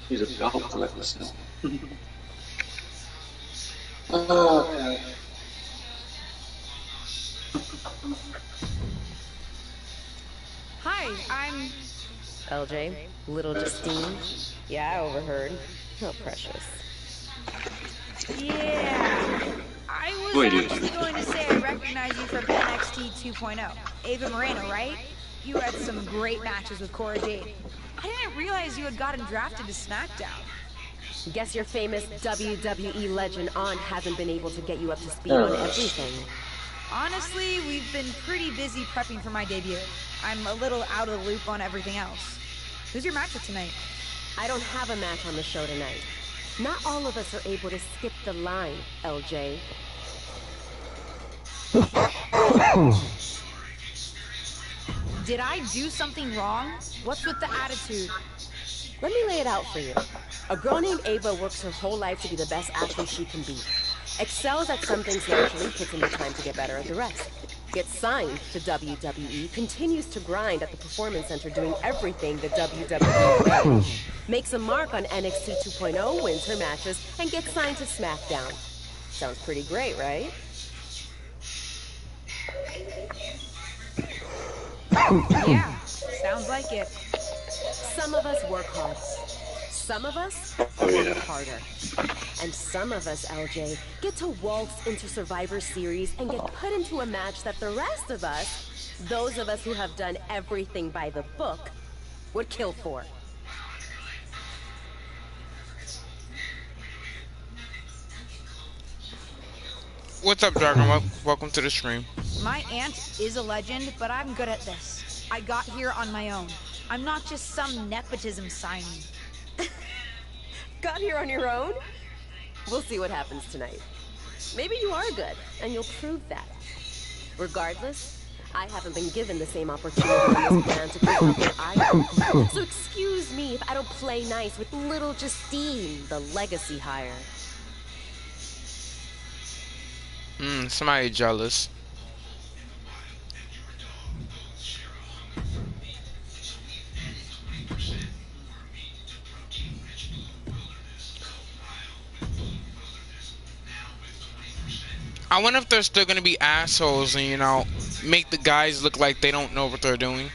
He's a belt collector now. Okay. Hi, I'm... LJ, little Justine. Yeah, I overheard. Oh, precious. Yeah. I was Wait, actually going to say I recognize you from NXT 2.0. Ava Moreno, right? You had some great matches with Cora Jade. I didn't realize you had gotten drafted to SmackDown. Guess your famous WWE legend aunt hasn't been able to get you up to speed on Alright. everything. Honestly, we've been pretty busy prepping for my debut. I'm a little out of the loop on everything else. Who's your match with tonight? I don't have a match on the show tonight. Not all of us are able to skip the line, LJ. Did I do something wrong? What's with the attitude? Let me lay it out for you. A girl named Ava works her whole life to be the best athlete she can be. Excels at some things naturally, puts in the time to get better at the rest. Gets signed to WWE, continues to grind at the Performance Center doing everything the WWE way. Makes a mark on NXT 2.0, wins her matches, and gets signed to SmackDown. Sounds pretty great, right? Yeah, sounds like it. Some of us work hard. Some of us Oh work yeah. harder. And some of us, LJ, get to waltz into Survivor Series and get put into a match that the rest of us, those of us who have done everything by the book, would kill for. What's up, Dragon? Welcome to the stream. My aunt is a legend, but I'm good at this. I got here on my own. I'm not just some nepotism signing. Got here on your own? We'll see what happens tonight. Maybe you are good, and you'll prove that. Regardless, I haven't been given the same opportunity in this plan to prove something either. So excuse me if I don't play nice with little Justine, the legacy hire. Somebody jealous. I wonder if they're still gonna be assholes and, you know, make the guys look like they don't know what they're doing.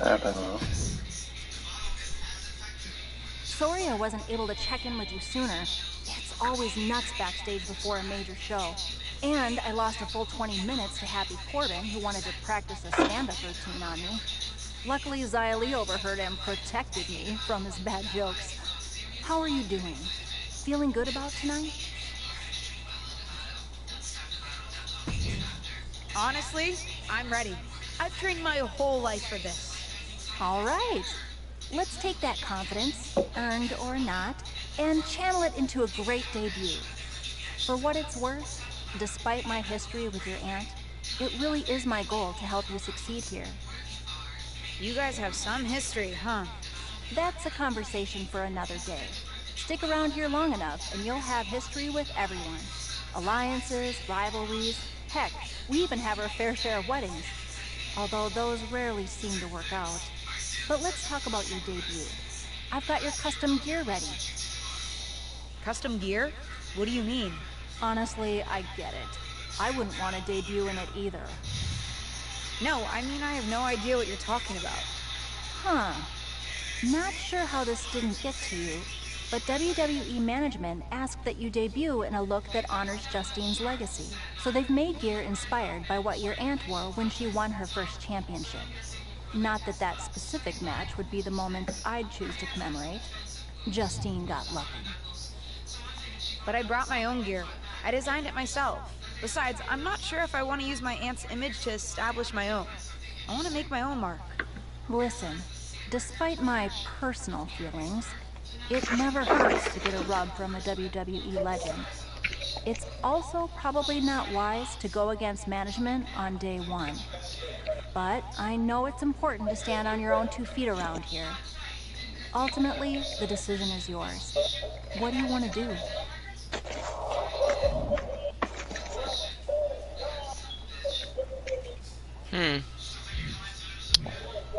I don't know. Sorry I wasn't able to check in with you sooner. It's always nuts backstage before a major show. And I lost a full 20 minutes to Happy Corbin, who wanted to practice a stand-up routine on me. Luckily, Xia Li overheard and protected me from his bad jokes. How are you doing? Feeling good about tonight? Honestly, I'm ready. I've trained my whole life for this. All right. Let's take that confidence, earned or not, and channel it into a great debut. For what it's worth, despite my history with your aunt, it really is my goal to help you succeed here. You guys have some history, huh? That's a conversation for another day. Stick around here long enough and you'll have history with everyone. Alliances, rivalries, heck, we even have our fair share of weddings. Although those rarely seem to work out. But let's talk about your debut. I've got your custom gear ready. Custom gear? What do you mean? Honestly, I get it. I wouldn't want to debut in it either. No, I mean I have no idea what you're talking about. Huh. Not sure how this didn't get to you, but WWE management asked that you debut in a look that honors Justine's legacy. So they've made gear inspired by what your aunt wore when she won her first championship. Not that that specific match would be the moment I'd choose to commemorate. Justine got lucky. But I brought my own gear. I designed it myself. Besides, I'm not sure if I want to use my aunt's image to establish my own. I want to make my own mark. Listen, despite my personal feelings, it never hurts to get a rub from a WWE legend. It's also probably not wise to go against management on day one. but I know it's important to stand on your own 2 feet around here. Ultimately, the decision is yours. What do you want to do?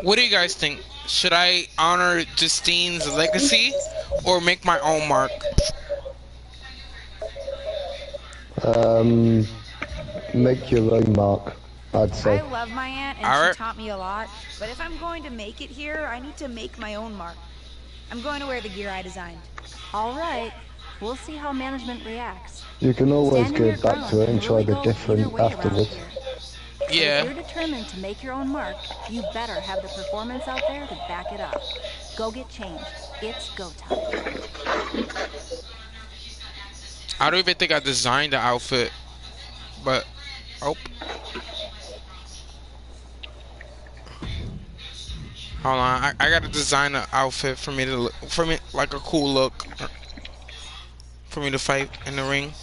What do you guys think? Should I honor Justine's legacy or make my own mark? Make your own mark, I'd say. I love my aunt and Alright. she taught me a lot, but if I'm going to make it here, I need to make my own mark. I'm going to wear the gear I designed. All right, we'll see how management reacts. You can always Stand go your back ground to it and try really the go either different way around afterwards. here. But if Yeah. you're determined to make your own mark, you better have the performance out there to back it up. Go get changed. It's go time. I don't even think I designed the outfit, but oh. Hold on, I gotta design an outfit for me to look, for me like a cool look for me to fight in the ring.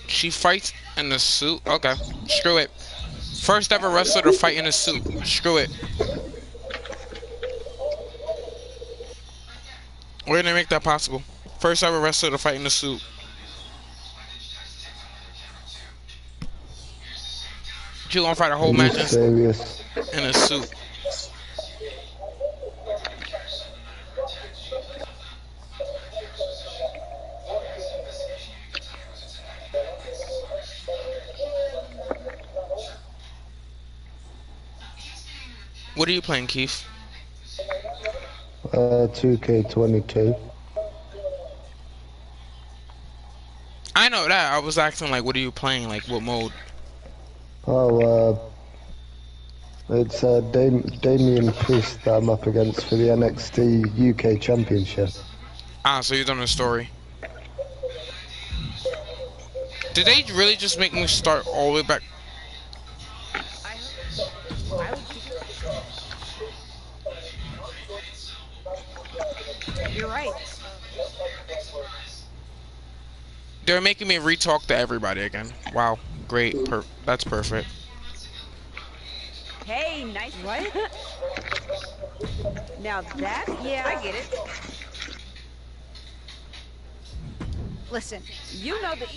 She fights in a suit. Okay, screw it. First ever wrestler to fight in a suit. Screw it. We're gonna make that possible. First ever wrestler to fight in a suit. You gonna fight a whole Are you match serious? in a suit? What are you playing, Keith? 2K22. I know that. I was asking like, what are you playing? Like, what mode? Oh, it's Damian Priest that I'm up against for the NXT UK Championship. Ah, so you're done the story. Did they really just make me start all the way back? I would keep it. You're right. They're making me re-talk to everybody again. Wow, great. That's perfect. Hey, nice. What? Now that, yeah, I get it. Listen, you know that.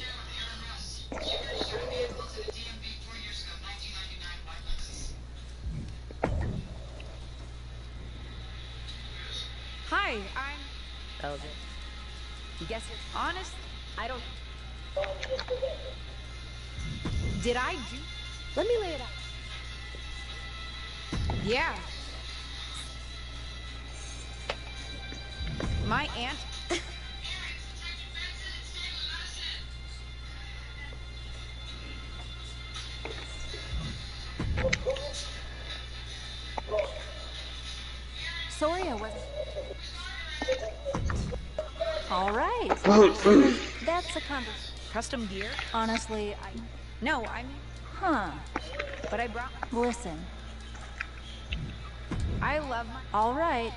Hi, I'm. That was it. Guess it. Honest, I don't. did I do? Let me lay it out. Yeah. My aunt. Sorry I wasn't. All right. That's a conversation. Custom gear? Honestly, No, I mean, Huh. but I brought. Listen. I love my. All right.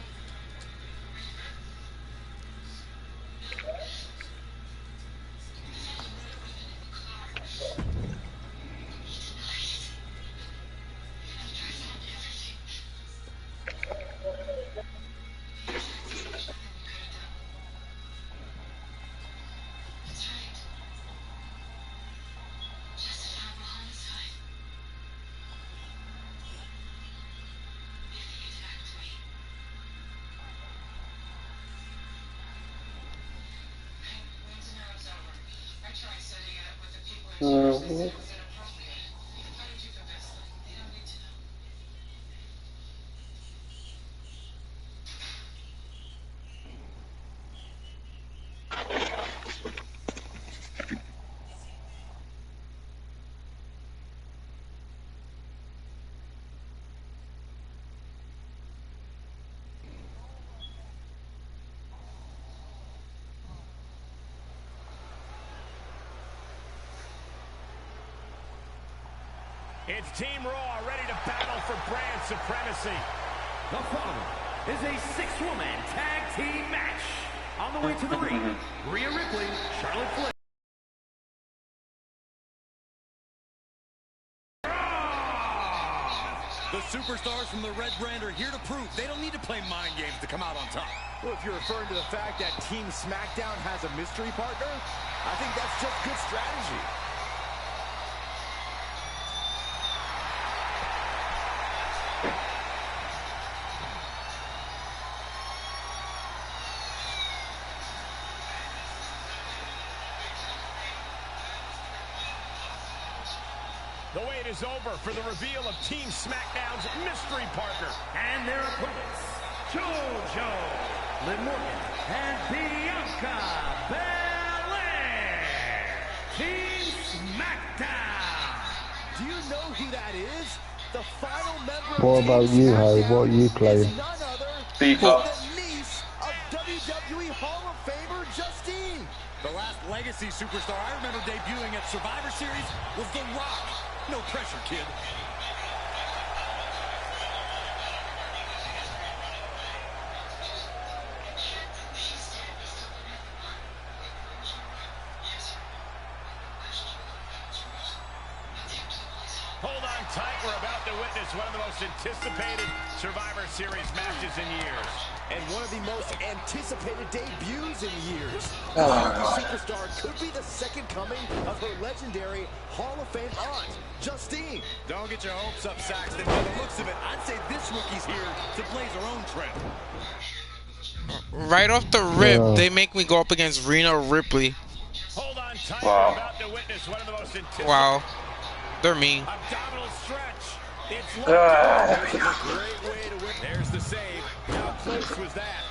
It's Team Raw ready to battle for brand supremacy. The following is a 6-woman tag team match. On the way to the ring, Rhea Ripley, Charlotte Flair. The superstars from the Red Brand are here to prove they don't need to play mind games to come out on top. Well, if you're referring to the fact that Team SmackDown has a mystery partner, I think that's just good strategy. The wait is over for the reveal of Team SmackDown's mystery partner. And their opponents, JoJo, Liv Morgan, and Bianca Belair. Team SmackDown. Do you know who that is? The final member What of about Team you, Harry? SmackDown What are you playing? is none other FIFA. than the niece of WWE Hall of Famer Justine. The last legacy superstar I remember debuting at Survivor Series was The Rock. No pressure, kid. Hold on tight. We're about to witness one of the most anticipated Survivor Series matches in years. And one of the most anticipated debuts in years. Oh, The superstar could be the second coming of her legendary Hall of Fame aunt, Justine. Don't get your hopes up, Saxton. By the looks of it, I'd say this rookie's here to blaze her own trail. Right off the rip, Yeah. they make me go up against Rhea Ripley. Hold on tight. Wow. We're about to witness one of the most anticipated Wow. They're mean. abdominal stretch. It's Ah. a great way to win. There's the save. How close was that?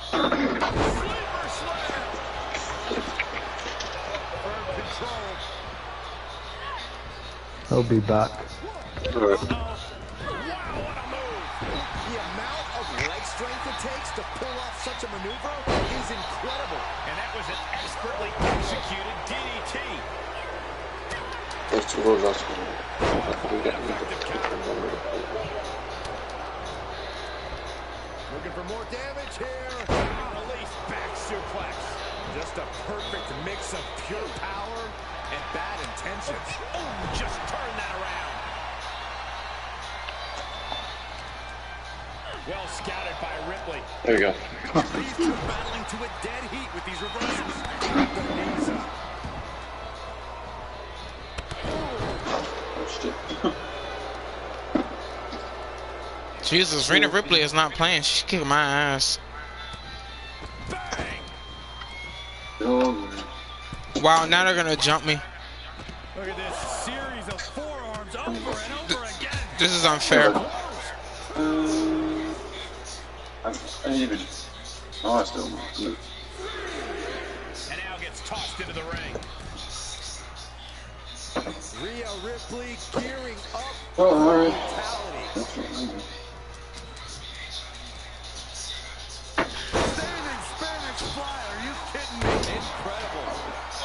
Sleeper slam. Firm control. I'll be back. Oh, wow, what a move. The amount of leg strength it takes to pull off such a maneuver is incredible. And that was an expertly executed DDT. Those two rolls also. Effective counter. Looking for more damage here. Release back suplex. Just a perfect mix of pure power and bad intentions. Oh, just turn that around. Well scouted by Ripley. There you go. These two battling to a dead heat with these reversals. The knees up. Oh, shit. Jesus, Rhea Ripley is not playing. She's kicking my ass. Bang! Oh, Wow, now they're gonna jump me. Look at this series of forearms over and over again. This is unfair. I didn't even. Oh, I still. And now gets tossed into the ring. Rhea Ripley gearing up Oh, for alright. brutality. Standing Spanish fly, are you kidding me? Incredible.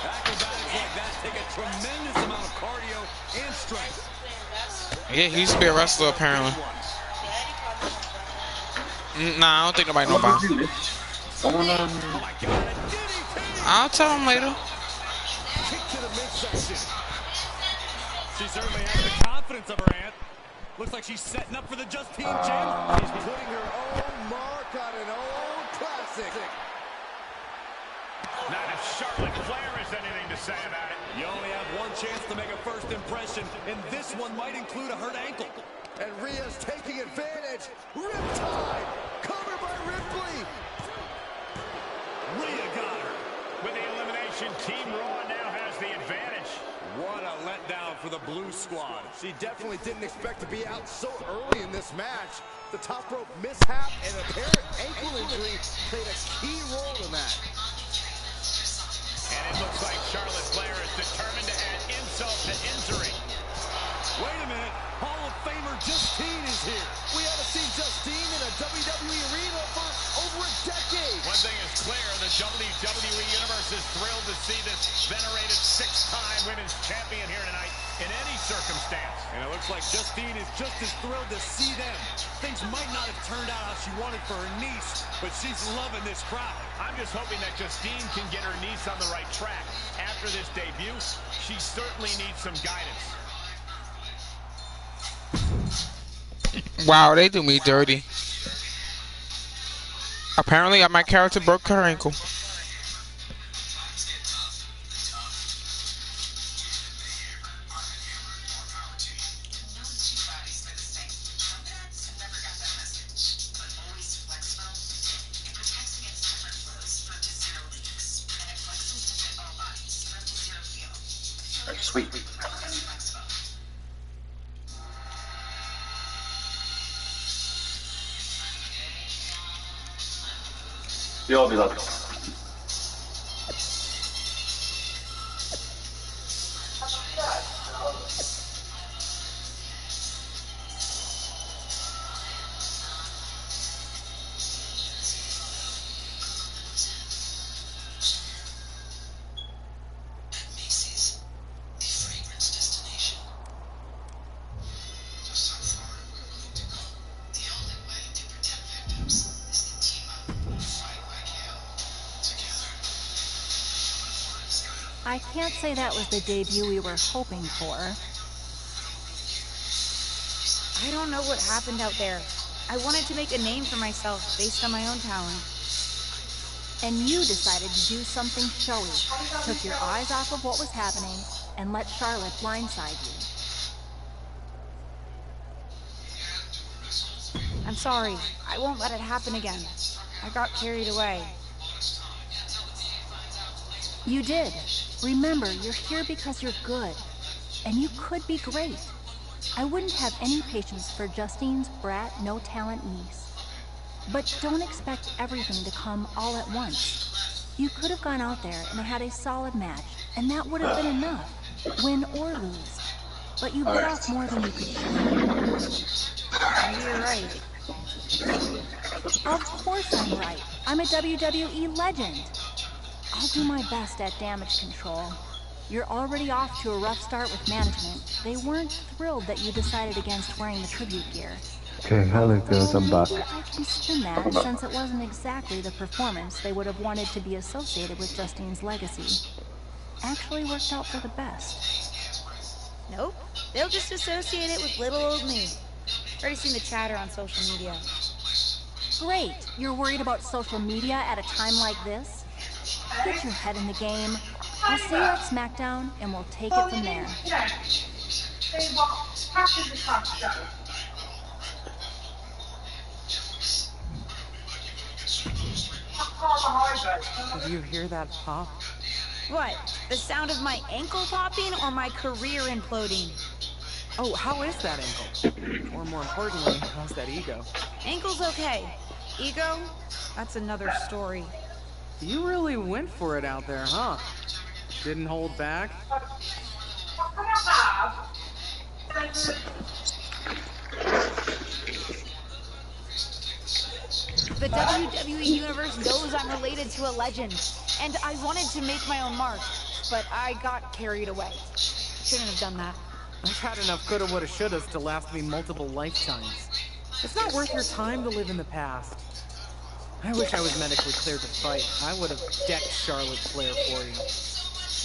Acrobatics like that take a tremendous amount of cardio and strength. Yeah, he used to be a wrestler apparently. Nah, I don't think nobody know about him. Someone Oh my God, a DDT! I'll tell him later. Kick to the midsection. She certainly has the confidence of her aunt. Looks like she's setting up for the Justine Jam. She's putting her own mark on an old classic. Not if Charlotte Flair has anything to say about it. You only have one chance to make a first impression, and this one might include a hurt ankle. And Rhea's taking advantage. Riptide. Covered by Ripley. Rhea got her. With the elimination, Team Raw now has the advantage. What a letdown for the Blue Squad. She definitely didn't expect to be out so early in this match. The top rope mishap and apparent ankle injury played a key role in that. And it looks like Charlotte Flair is determined to add insult to injury. Wait a minute. Hall of Famer Justine is here. We haven't seen Justine in a WWE arena for over a decade. One thing is clear, the WWE Universe is thrilled to see this venerated six-time women's champion here tonight in any circumstance. And it looks like Justine is just as thrilled to see them. Things might not have turned out how she wanted for her niece, but she's loving this crowd. I'm just hoping that Justine can get her niece on the right track. After this debut, she certainly needs some guidance. Wow, they do me dirty. Apparently, my character broke her ankle. Sweet. You'll be loved. I can't say that was the debut we were hoping for. I don't know what happened out there. I wanted to make a name for myself based on my own talent. And you decided to do something showy. Took your eyes off of what was happening and let Charlotte blindside you. I'm sorry. I won't let it happen again. I got carried away. You did. Remember, you're here because you're good. And you could be great. I wouldn't have any patience for Justine's brat, no-talent niece. But don't expect everything to come all at once. You could have gone out there and had a solid match, and that would have been enough, win or lose. But you bit off more than you could chew. You're right. Of course I'm right. I'm a WWE legend. I'll do my best at damage control. You're already off to a rough start with management. They weren't thrilled that you decided against wearing the tribute gear. Okay, hello girls, I'm back. I can spin that, since it wasn't exactly the performance they would have wanted to be associated with Justine's legacy. Actually worked out for the best. Nope. They'll just associate it with little old me. Already seen the chatter on social media. Great. You're worried about social media at a time like this? Get your head in the game. I'll see you at SmackDown, and we'll take it from there. Did you hear that pop? What? The sound of my ankle popping or my career imploding? Oh, how is that ankle? Or more importantly, how's that ego? Ankle's okay. Ego? That's another story. You really went for it out there, huh? Didn't hold back? The WWE Universe knows I'm related to a legend, and I wanted to make my own mark, but I got carried away. Shouldn't have done that. I've had enough coulda, woulda, shouldas to last me multiple lifetimes. It's not worth your time to live in the past. I wish I was medically cleared to fight. I would have decked Charlotte Flair for you.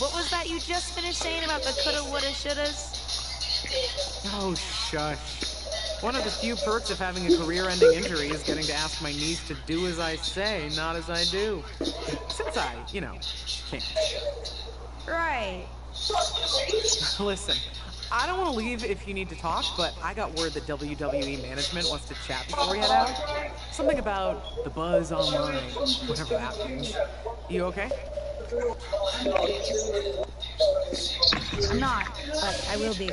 What was that you just finished saying about the coulda, woulda, shouldas? Oh, shush. One of the few perks of having a career-ending injury is getting to ask my knees to do as I say, not as I do. Since I, can't. Right. Listen, I don't want to leave if you need to talk, but I got word that WWE management wants to chat before we head out. Something about the buzz online, whatever that means. You okay? I'm not, but I will be.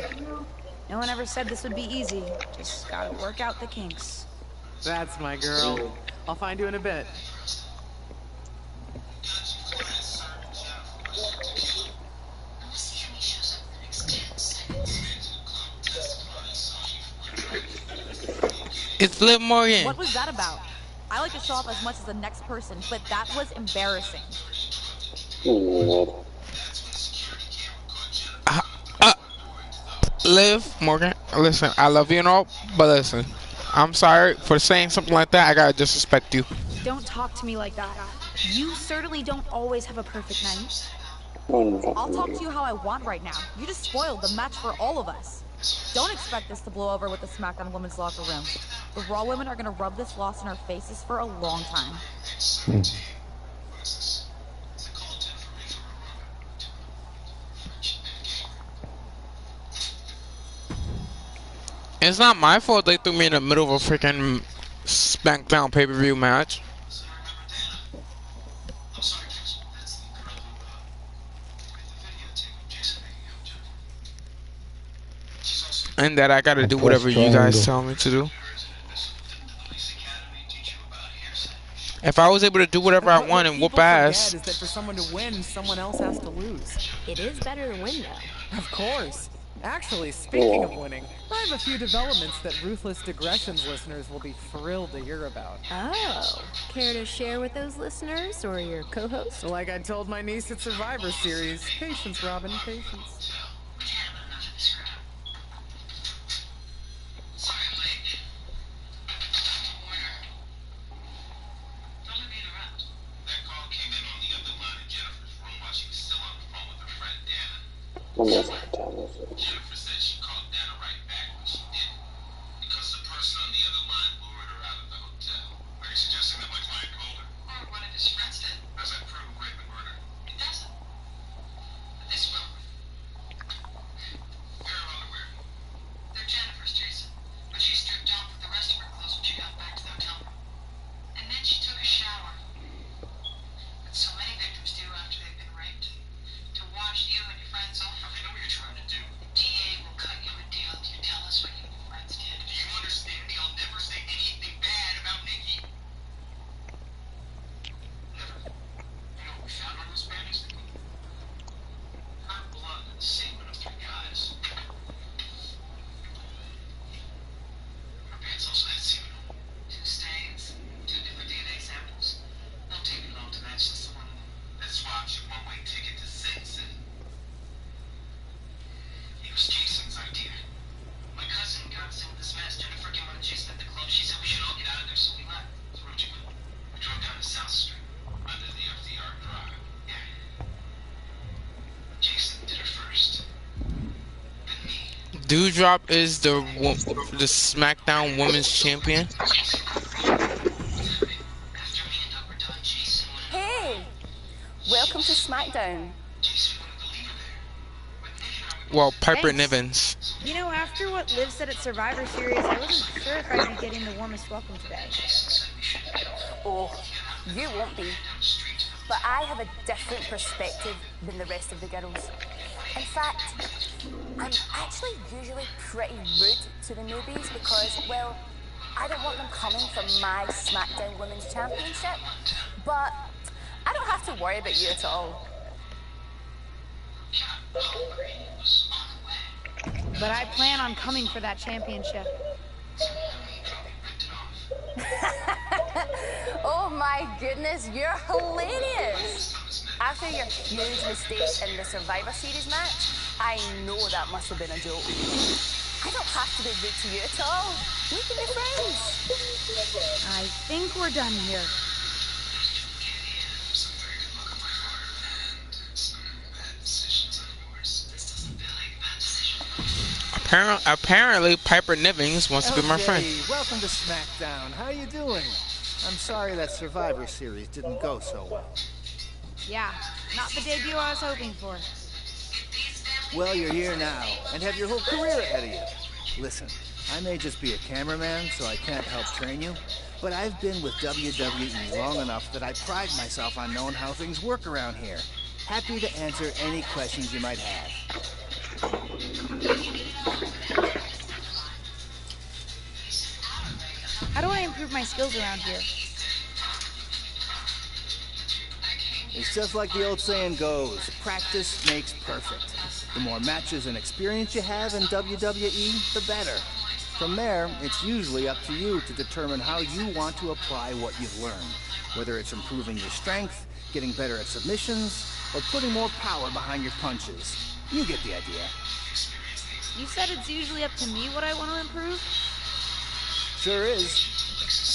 No one ever said this would be easy. Just gotta work out the kinks. That's my girl. I'll find you in a bit. It's Liv Morgan. What was that about? I like to show off as much as the next person, but that was embarrassing. Liv Morgan, listen, I love you and all, but listen, I'm sorry for saying something like that. I gotta disrespect you. Don't talk to me like that. You certainly don't always have a perfect night. I'll talk to you how I want right now. You just spoiled the match for all of us. Don't expect this to blow over with the SmackDown Women's Locker Room. The Raw women are gonna rub this loss in our faces for a long time. It's not my fault they threw me in the middle of a freaking SmackDown pay-per-view match. And that I gotta do whatever you guys tell me to do. If I was able to do whatever I want and whoop ass. Is that for someone to win, someone else has to lose. It is better to win, though. Of course. Actually, speaking of winning, I have a few developments that Ruthless Digressions listeners will be thrilled to hear about. Oh, care to share with those listeners or your co-host? Like I told my niece at Survivor Series, patience, Robin, patience. Jennifer said she called Dana right back when she did it. Because the person on the other line lured her out of the hotel. Are you suggesting that my client called her? Or one of his friends did. Does that prove rape and murder? It doesn't. But this will. Where are underwear? They're Jennifer's, Jason. But she stripped off with the rest of her clothes when she got back to the hotel room. And then she took a shower. But so many victims do after they've been raped. To wash you and your friends off. I know what you're trying to do. DA will cut you a deal if you tell us what you and your friends did. Do you understand me? I'll never say anything bad about Nikki. Never. You know what we found on those panties? Her blood and the semen of 3 guys. Her pants also had semen on them. 2 stains, 2 different DNA samples. Won't take me long to match this one. Let's swap your one-way ticket to Sin City. It was Jason's idea. My cousin got us into this mess. Jennifer came on Jason at the club. She said we should all get out of there, so we left. So where'd you go? We drove down to South Street, under the FDR Drive. Yeah. Jason did it first. Then me. Dewdrop is the SmackDown Women's Champion. After me and Doug were done, Jason went up. Hey! Welcome to SmackDown. Jason wanted to leave her there. But Nick and I were Well, Piper Thanks. Nivens. You know, after what Liv said at Survivor Series, I wasn't sure if I'd be getting the warmest welcome today. Jason said we should go Oh, you won't be. down the street to the But I have a different perspective than the rest of the girls. In fact, I'm actually usually pretty rude to the newbies because, well, I don't want them coming for my SmackDown Women's Championship. But I don't have to worry about you at all. was on the way. But I plan on coming for that championship. Ripped it off. Oh my goodness, you're hilarious! After your huge mistake in the Survivor Series match, I know that must have been a joke. I don't have to be rude to you at all. We can be friends. I think we're done here. Some very good luck on my part, and some bad decisions on yours. This doesn't feel like a bad decision. Apparently, Piper Nivens wants to be my friend. Okay, welcome to SmackDown. How are you doing? I'm sorry that Survivor Series didn't go so well. Yeah, not the debut I was hoping for. Well, you're here now, and have your whole career ahead of you. Listen, I may just be a cameraman, so I can't help train you, but I've been with WWE long enough that I pride myself on knowing how things work around here. Happy to answer any questions you might have. How do I improve my skills around here? It's just like the old saying goes, practice makes perfect. The more matches and experience you have in WWE, the better. From there, it's usually up to you to determine how you want to apply what you've learned, whether it's improving your strength, getting better at submissions, or putting more power behind your punches. You get the idea. You said it's usually up to me what I want to improve? Sure is.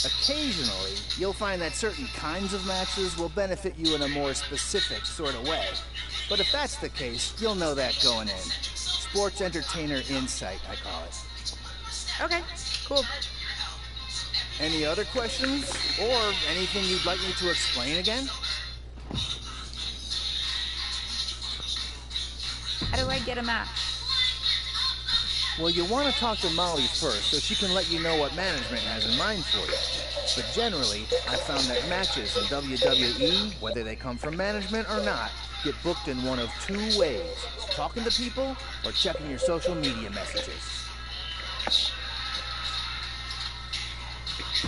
Occasionally, you'll find that certain kinds of matches will benefit you in a more specific sort of way. But if that's the case, you'll know that going in. Sports Entertainer Insight, I call it. Okay, cool. Any other questions? Or anything you'd like me to explain again? How do I get a match? Well, you want to talk to Molly first so she can let you know what management has in mind for you. But generally, I found that matches in WWE, whether they come from management or not, get booked in one of two ways: talking to people or checking your social media messages.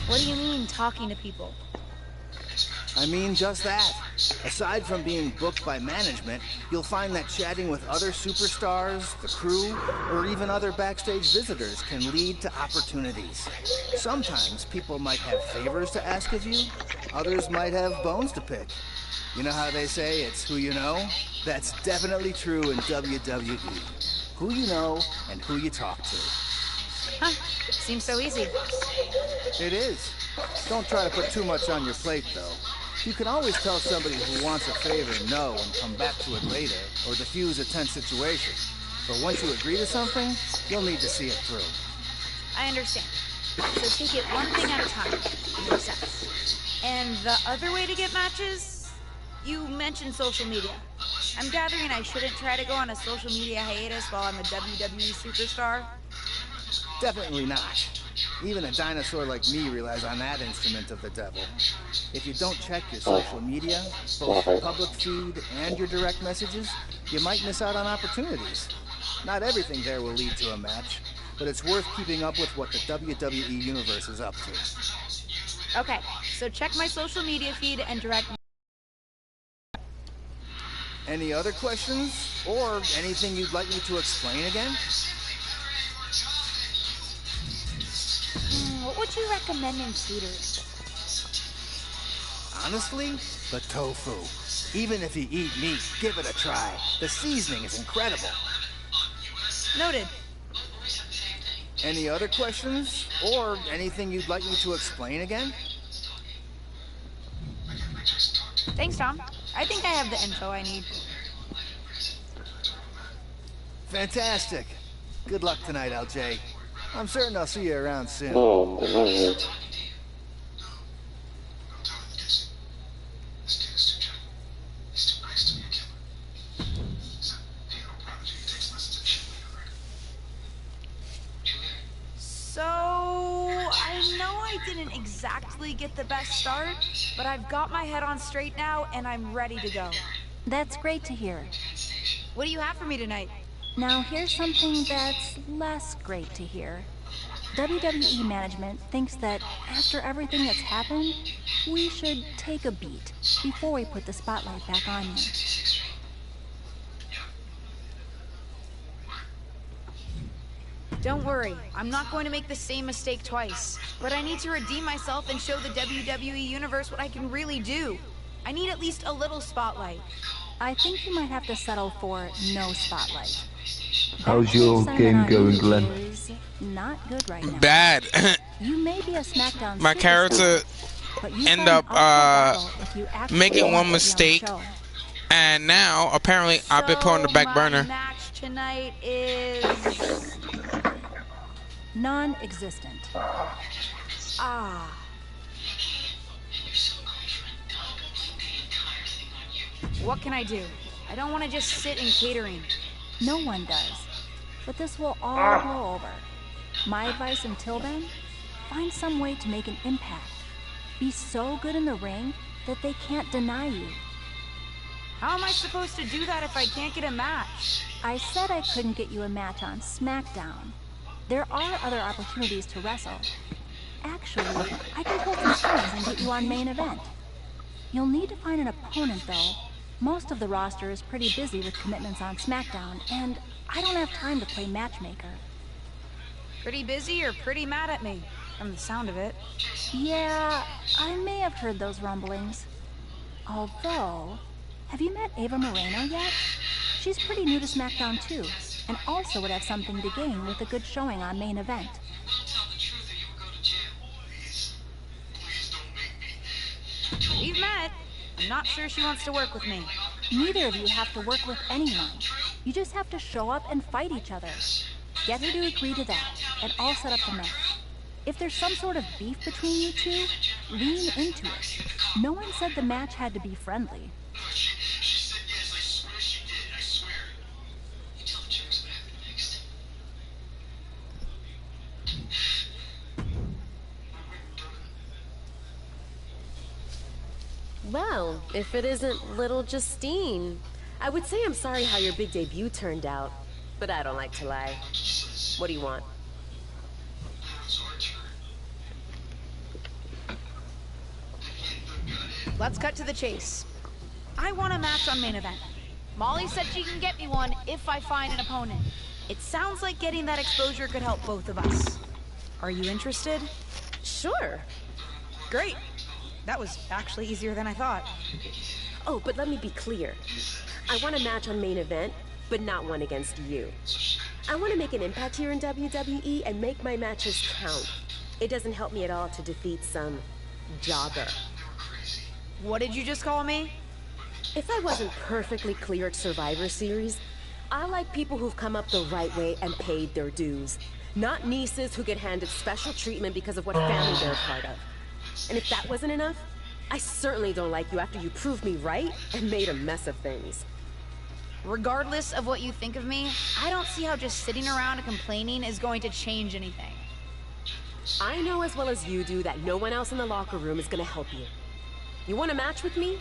What do you mean, talking to people? I mean just that. Aside from being booked by management, you'll find that chatting with other superstars, the crew, or even other backstage visitors can lead to opportunities. Sometimes people might have favors to ask of you, others might have bones to pick. You know how they say it's who you know? That's definitely true in WWE. Who you know and who you talk to. Huh, seems so easy. It is. Don't try to put too much on your plate, though. You can always tell somebody who wants a favor no and come back to it later, or diffuse a tense situation. But once you agree to something, you'll need to see it through. I understand. So take it one thing at a time. Makes sense. And the other way to get matches? You mentioned social media. I'm gathering I shouldn't try to go on a social media hiatus while I'm a WWE superstar? Definitely not. Even a dinosaur like me relies on that instrument of the devil. If you don't check your social media, both your public feed and your direct messages, you might miss out on opportunities. Not everything there will lead to a match, but it's worth keeping up with what the WWE Universe is up to. Okay, so check my social media feed and direct... Any other questions? Or anything you'd like me to explain again? What would you recommend in catering? Honestly, the tofu. Even if you eat meat, give it a try. The seasoning is incredible. Noted. Any other questions? Or anything you'd like me to explain again? Thanks, Tom. I think I have the info I need. Fantastic. Good luck tonight, LJ. I'm certain I'll see you around soon. Oh, man. So, I know I didn't exactly get the best start, but I've got my head on straight now and I'm ready to go. That's great to hear. What do you have for me tonight? Now here's something that's less great to hear. WWE management thinks that after everything that's happened, we should take a beat before we put the spotlight back on you. Don't worry, I'm not going to make the same mistake twice. But I need to redeem myself and show the WWE Universe what I can really do. I need at least a little spotlight. I think you might have to settle for no spotlight. How's your game going, Glenn? Is not good right now. Bad. You may be a SmackDown My superstar, character but you end find up uphill battle if you actually making want one to be on the mistake, show. and now apparently I've been put on the back burner. My match tonight is... Non-existent. Ah. What can I do? I don't want to just sit in catering. No one does. But this will all blow over. My advice until then, find some way to make an impact. Be so good in the ring that they can't deny you. How am I supposed to do that if I can't get a match? I said I couldn't get you a match on SmackDown. There are other opportunities to wrestle. Actually, I can pull some strings and get you on main event. You'll need to find an opponent, though. Most of the roster is pretty busy with commitments on SmackDown, and I don't have time to play matchmaker. Pretty busy or pretty mad at me, from the sound of it. Yeah, I may have heard those rumblings. Although, have you met Ava Moreno yet? She's pretty new to SmackDown too, and also would have something to gain with a good showing on main event. We've met. I'm not sure she wants to work with me. Neither of you have to work with anyone. You just have to show up and fight each other. Get her to agree to that, and I'll set up the match. If there's some sort of beef between you two, lean into it. No one said the match had to be friendly. Well, if it isn't little Justine, I would say I'm sorry how your big debut turned out, but I don't like to lie. What do you want? Let's cut to the chase. I want a match on main event. Molly said she can get me one if I find an opponent. It sounds like getting that exposure could help both of us. Are you interested? Sure. Great. That was actually easier than I thought. Oh, but let me be clear. I want a match on main event, but not one against you. I want to make an impact here in WWE and make my matches count. It doesn't help me at all to defeat some jobber. What did you just call me? If I wasn't perfectly clear at Survivor Series, I like people who've come up the right way and paid their dues. Not nieces who get handed special treatment because of what family they're a part of. And if that wasn't enough, I certainly don't like you after you proved me right and made a mess of things. Regardless of what you think of me, I don't see how just sitting around and complaining is going to change anything. I know as well as you do that no one else in the locker room is going to help you. You want a match with me?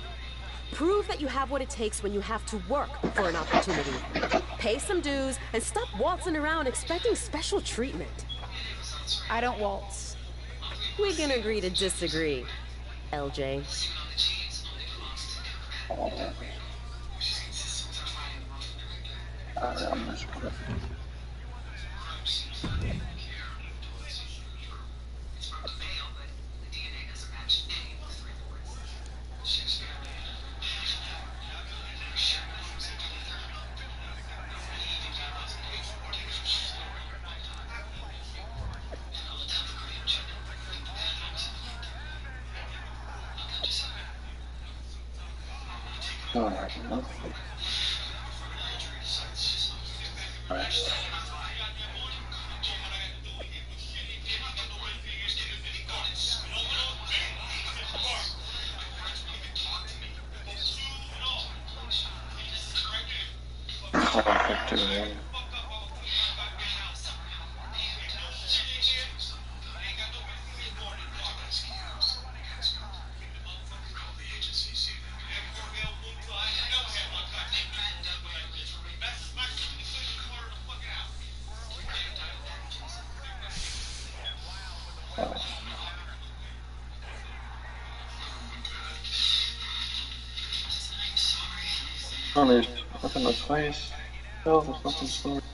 Prove that you have what it takes when you have to work for an opportunity. Pay some dues and stop waltzing around expecting special treatment. I don't waltz. We can agree to disagree, LJ. Oh, there's nothing on his face. Oh, there's nothing.